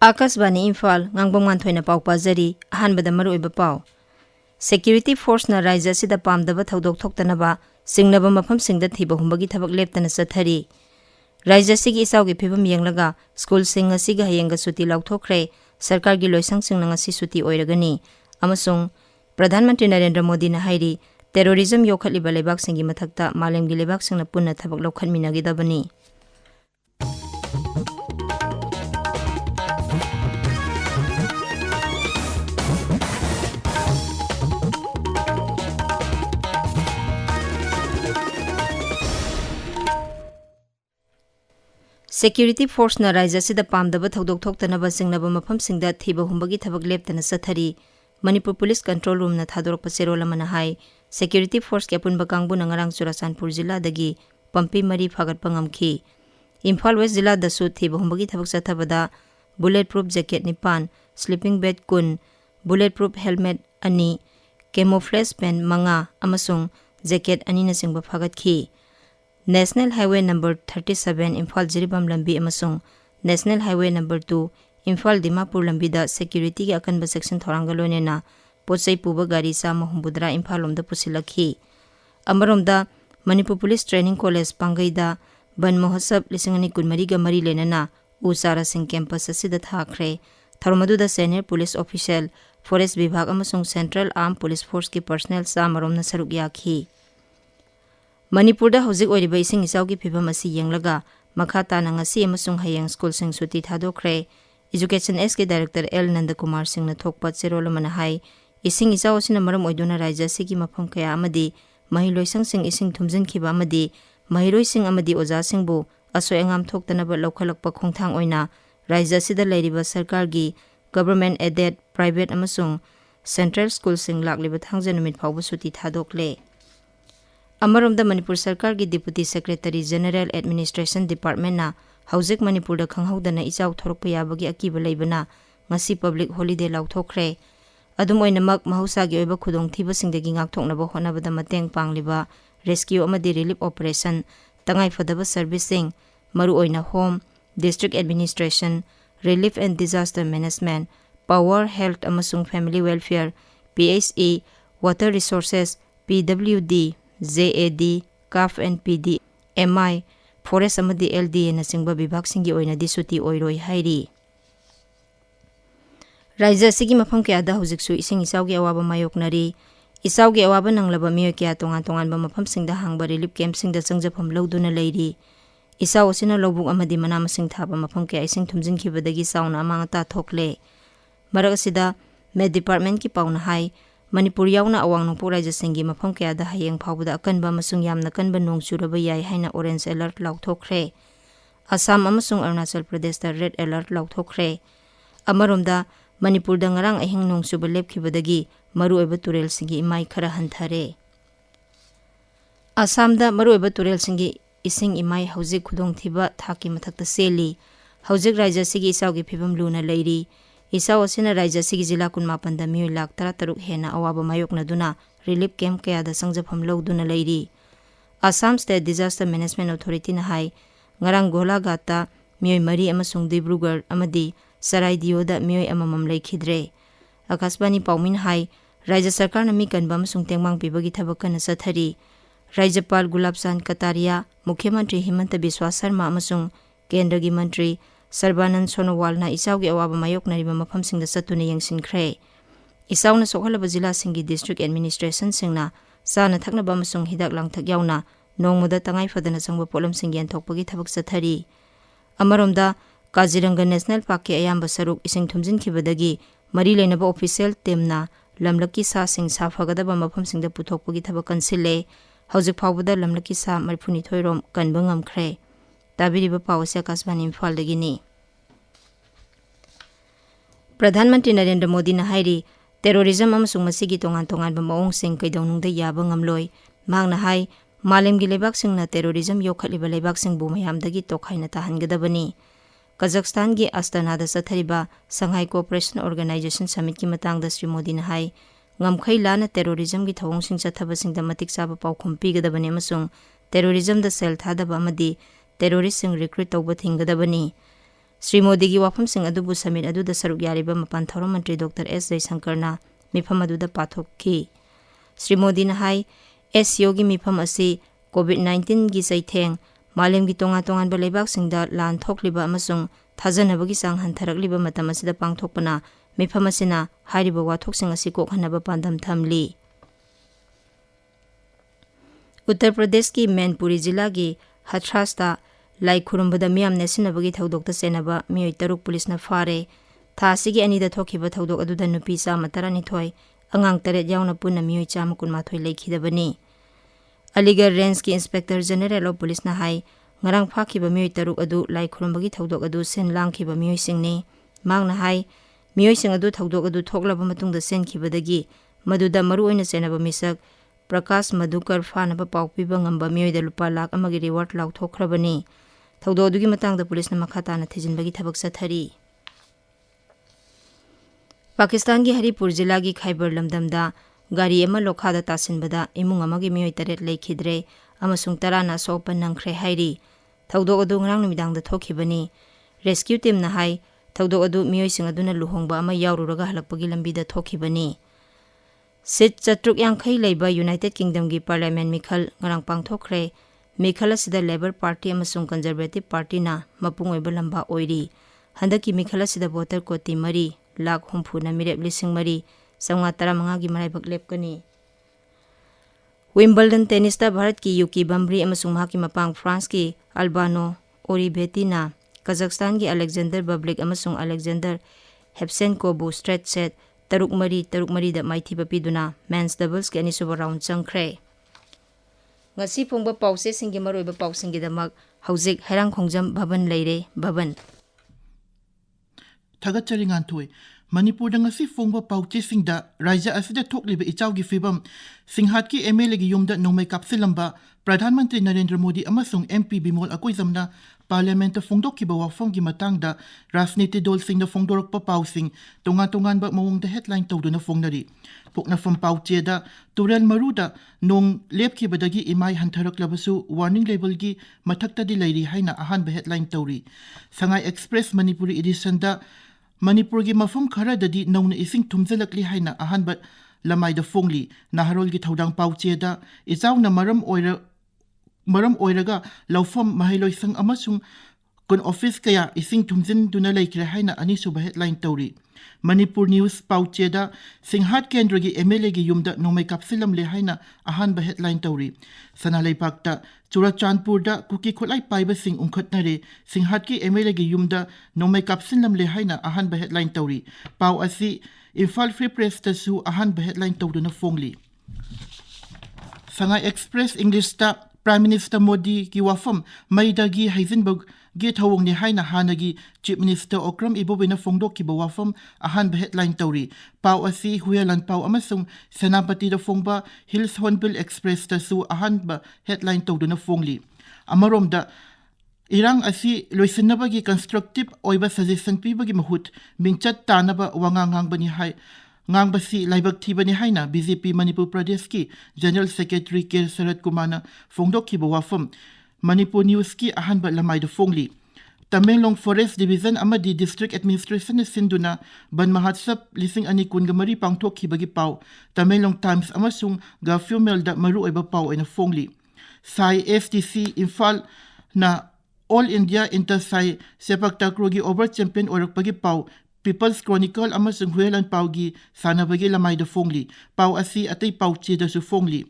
Akashvani Imphal ngangbam nganthoi पाउ पाजरी अहानबद मरुइब पाउ security force न राज्य सिदा पामदब थौदोक थोक्तनबा सिंगनब मफम सिंगद थिब हुंबगी थबक लेप्तन सथरी राज्य सिगी इसाउगी फिबम येंगलगा स्कूल सिंग असिगा हयेंगा सुती लौथोखरे सरकार गी लोइसंग सिंगनंग असि सुती ओइरगनी अमसुंग प्रधानमंत्री नरेंद्र मोदी न हाइरी टेररिज्म योखलिबा लेबाक सिंगी मथक्ता मालेमगी लेबाक सिंगना पुन्ना थबक लौखनमिनगिदबनी सिक्यूरिटी फोर्स न राज्य सिदा पामदब थौदोक थोक्तनबा सिंगनब मफम सिंगदा थिब हुंबगी थबक लेप्तन सथरी मणिपुर पुलिस कंट्रोल रूम न थादोरक सेरोल अमना हाई सिक्यूरिटी फोर्स के अपुनबा कांगबु नंगरांग चुराचानपुर जिला दगी पंपी मरी फागतपा ngamखी इम्फाल वेस्ट जिला दसु थिब हुंबगी थबक सथबदा bullet proof jacket 9 sleeping bed 10 bullet proof helmet अनि कैमोफ्लेज पेन 5 अमसुंग जैकेट अनि नसिंगबा फागतखी national highway number 37 Imphal Jiribam लंबी अमसुंग national highway number 2 Imphal Dimapur लंबी दा सिक्यूरिटी के अकनब सेक्शन थोरांगलोनेना पोचै पुबा गाड़ी साम हुंबुद्रा इम्फाल लोमदा पुसिलखी अमरोमदा मणिपुर पुलिस ट्रेनिंग कॉलेज पांगईदा बन महोत्सव 2024 गा मरी लेनना उचारा सिंह कैंपस असिदा थाखरे थरमदुदा सीनियर पुलिस ऑफिशियल फॉरेस्ट विभाग अमसुंग सेंट्रल आर्म पुलिस फोर्स की पर्सनल सामरोमना सरुक याखी मणिपुर हौजिक ओइरिबा इसिंग इसाउगी फिबम असि येंगलगा मखा ताना ngasi अमसुंग हयेंग स्कूल सिंग सुती थादोखरे एजुकेशन एस के डायरेक्टर एल नंद कुमार सिंह न थोकपा चेरोल मन हाई इसिंग इसाउ सिन मरम ओइदुना राज्य सिगी मफम कया अमदी महिलोइसंग सिंग इसिंग थुमजिन खिबा अमदी महिरोइ सिंग अमदी ओजा सिंगबु असोय अंगाम थोक्तनब लौखलकपा खोंथांग ओइना राज्य सिदा लेरिबा सरकार गी गवर्नमेंट एडेड प्राइवेट अमसुंग सेंट्रल स्कूल सिंग लाक्लिबा थांगजे नुमित फावबा सुती थादोकले अमरोमदा मणिपुर सरकार की deputy secretary general administration department ना हौजिक मणिपुर दा खंगहौदना इचाउ थोरकपा याबगी अकीबा लेबना ngasi पब्लिक हॉलिडे लाउथोखरे अदुम ओइनमक महौसागी ओइबा खुदोंथिबसिंगदगी ngaktoknaba honabada mateng pangliba rescue अमदी रिलीफ ऑपरेशन तंगाई फदब सर्विसिंग मरु ओइना home district administration relief and disaster management power health अमसुंग family welfare PHE water resources PWD JAD, CAF and PD, MI, Forest amadi LDA na singba bibhag singi oina di suti oiroi hairi. Raija sigi mafam kya da hujik su ising isau ge awaba mayok nari. Isau ge awaba nanglaba miyo kya tongan ba mafam singda hangba relief camp singda sangjapam lawduna leiri. Isau osina lobuk amadi manama sing thaba mafam kya ising thumjin khibadagi sauna amanga ta thokle. Marak asida med department ki pauna hai Manipur यावना अवांग नोंगपो राज्य सिंगी मफम कयादा हयेंग फावबदा अकनबा मसुंग यामना कनबा नोंग चुरबा याय हाइना orange alert लाउथोखरे Assam अमसुंग Arunachal Pradesh दा red alert लाउथोखरे अमरोमदा Manipur दा ngarang अहिंग नोंग Chuba लेपखिबदगी मरुओइबा तुरेल सिंगी इमाई खरा हंथारे असम दा मरुओइबा तुरेल सिंगी इसिंग इमाई हौजिक खुदोंथिबा थाकी मथक्ता सेली हौजिक राज्य सिगी इसाउगी फिबम लुना लेरी इसाउ असिना राज्य सिगी जिला 19 दा मियोइ लाख 13 हेना अवाबा मायोकनदुना रिलीफ कैंप कयादा संजफम लौदुना लेरी Assam state disaster management authority ना हाई ngarang गोलाघाटा मियोइ मरी अमसुंग दिब्रुगढ़ अमदी सराय दियोदा मियोइ अममम लेखिद्रे आकाशवाणी पाउमिन हाई राज्य सरकार नमी कनबा अमसुंग तेंगमांग पिबगी थबकन सथरी राज्यपाल गुलाबचंद कटारिया मुख्यमंत्री हिमंत बिस्वा शर्मा अमसुंग केंद्र की मंत्री सर्बानंद सोनोवाल ना इसाउ के अवाबा मायोक नरिबा मफम सिंगदा सतुने यंगसिनख्रे इसाउ ना सोखलबा जिला सिंगी डिस्ट्रिक्ट एडमिनिस्ट्रेशन सिंगना साना थकनबा अमसुंग हिदाक लांगथक यावना नोंगमदा तंगाई फदना संगबा पोलम सिंगी अनथोकपगी थबक सथरी अमरोमदा काजीरंगा नेशनल पार्क के अयाम्बा सरुक इसिंग थुमजिन खिबदगी मरी लेनबा ऑफिशियल टीमना लमलकी सा सिंग साफगदबा मफम सिंगदा पुथोकपगी थबक कंसिले हौजिक फावबदा लमलकी सा मरफुनी थोइरोम कनबा ngamkhre ताबिरिबा पावसे आकाशवाणी इम्फाल दगिनी प्रधानमंत्री नरेंद्र मोदी ना हाइरी टेररिज्म अमसुंग मसिगी तोंगान तोंगान मओंग सिंग कैदौनुंगदा याबा ngamloi मांगना हाई मालेमगी लेबाक सिंगना टेररिज्म योखलिबा लेबाक सिंग बु मयामदगी तोखाइना ताहनगदबनी कजाकिस्तान की अस्ताना दा सथरिबा संघाई कोऑपरेशन ऑर्गेनाइजेशन समिट की मतांगदा श्री मोदी ना high ngamkhai lana terrorism gi thawong sing chathaba sing da matik saba paukhum pigada bani amasung terrorism da sel thadaba amadi terrorist sing recruit tawba thingadabani Sri Modi gi wafamsing adubu summit aduda saruk yariba mapan thauram mantri Dr. S. Jaishankarna mifam aduda pathokki. Sri Modi na hai SCO gi mifam asi COVID-19 gi saitheng malem gi tonga ba leibak singda lan thokliba amasung thajanabagi sang hantarakliba matam asida pangthokpana mifam asina hariba wathoksing asi kokhanaba pandam thamli. Uttar Pradesh ki Manipuri jila gi Hathrasta lai khurumbada miyam nesinabagi thaudokta senaba miyoi taruk police na fare tha sigi anida thokhiba thaudok aduda nupi sa matarani thoi angang taret yauna punna miyoi chama kunmathoi leikhidabani. Aligarh Range ki Inspector General of Police na hai ngarang phakhiba miyoi taruk adu lai khurumbagi thaudok adu sen langkhiba miyoi singni mang na hai miyoi sing adu thaudok adu thoklaba matungda senkhibadagi maduda maru oina senaba misak Prakash Madhukar Fanaba Paupiba ngamba miyoi da lupa lakh amagi reward lauthokhrabani. Thaudo adugi matangda police na makhatana thijinbagi thabak sathari. Pakistan gi Haripur jila gi Khyber lamdamda gari ama lokhada tasinbada imung amagi miyoi taret leikhidre amasung tarana sopan nangkhre hairi. Thaudo adu ngrang numidangda thokhibani. Rescue team na hai thaudo adu miyoi sing aduna luhongba ama yaururaga halakpagi lambida thokhibani. Sit chatruk yangkhai leiba United Kingdom gi Parliament Mikhal ngarang pangthokre Mikhal asida Labour Party amasung Conservative Party na mapung oiba lamba oiri. Handaki Mikhal asida voter koti mari lakh humpu na mirep lising mari sangwa taramanga gi maraibak lepkani. Wimbledon tennis ta Bharat ki Yuki Bambri amasung mahaki mapang France ki Albano Oribeti na Kazakhstan ki Alexander Bublik amasung Alexander Hepsenko bu straight set taruk mari da maithiba piduna men's doubles ki anisuba round changkhre. Ngasi phongba pause singi maroiba pausingi damak haujik hairang khongjam Bhavan leire Bhavan. Thagachari Nganthoi Manipur da ngasi phongba pauche singda raja asida thokliba ichawgi fibam singhat ki MLA gi yumda nomai kapsilamba Pradhan Mantri Narendra Modi amasung MP Bimol Akoizamna Parliament phongdokkiba wafam gi matangda Rajniti dol singda phongdorokpa pausing tongan ba mawongda headline tawduna phongnari pokna from pauche da Turel Maruda nong lepkhibadagi imai hantharaklabasu warning label gi mathakta di lairi haina ahanba headline tawri Sangai Express Manipuri edition da Manipur gi mafam khara dadi nauna ising thumjalakli haina ahanba lamai da phongli naharol gi thodang pauche da ichawna maram oiraga laufam mahiloisang amasung kun office kaya ising thumjin duna laikre haina ani suba headline tawri Manipur News pauche da singhat kendra gi MLA gi yumda nomai kapsilam le haina ahanba headline tawri sanalai pakta Churachandpur da kuki kholai paiba sing ungkhatnare singhat ki MLA gi yumda nomai kapsilam le haina ahanba headline tawri pau asi Imphal Free Press ta su ahanba headline tawduna phongli Sangai Express English ta Prime Minister Modi ki wafam maidagi Heisenberg gi thawong ni haina hanagi Chief Minister Okram Ibobina phongdok ki wafam ahanba headline tawri pau asi huyalan pau amasung Senapati da phongba Hills Hornbill Express ta su ahanba headline tawduna phongli amarom da irang asi loisinabagi constructive oiba suggestion pibagi mahut mingchat tanaba wangangang bani hai ngangbasi laibak thibani haina BJP Manipur Pradesh ki General Secretary K Sarat Kumana phongdok ki wafam Manipur News ki ahanba lamai da phongli Tamenglong Forest Division amadi District Administration sinduna ban mahatsap lising ani kungamari pangthok ki bagi pau Tamenglong Times amasung Gafumel da maru oiba pau ina phongli Sai STC Imphal na All India Inter-Sai Sepak Takraw gi Over Champion orak pagi pau People's Chronicle amasung huyalan pau gi sanabagi lamai da phongli pau asi atay pau che da su phongli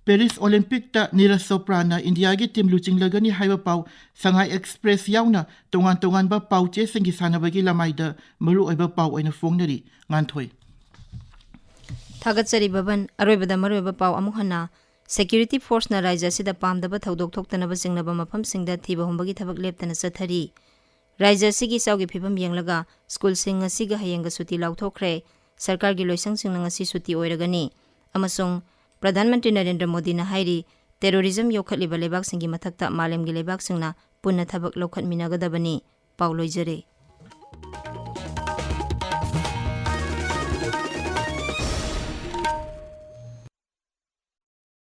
Paris Olympic ta Neeraj Chopra na India gi team luching lagani haiba pau Sangai Express yauna tongan ba pau che singi sanabagi lamai da maru oiba pau oina phongnari Nganthoi Thagatsari Bhavan aroibada maroiba pau amukhana Security Force na raja sida pamdaba thaudok thoktanaba singnaba mafam singda thiba humbagi thabak leptana sathari Raja sigi saugi phibam yenglaga school sing asiga hayenga suti lauthokre sarkar gi loisang sing ngasi suti oiragani amasung Pradhan Mantri Narendra Modi na hairi terrorism yokhatliba lebak singi mathakta malem gi lebak singna punna thabak lokhat minagadabani pauloijare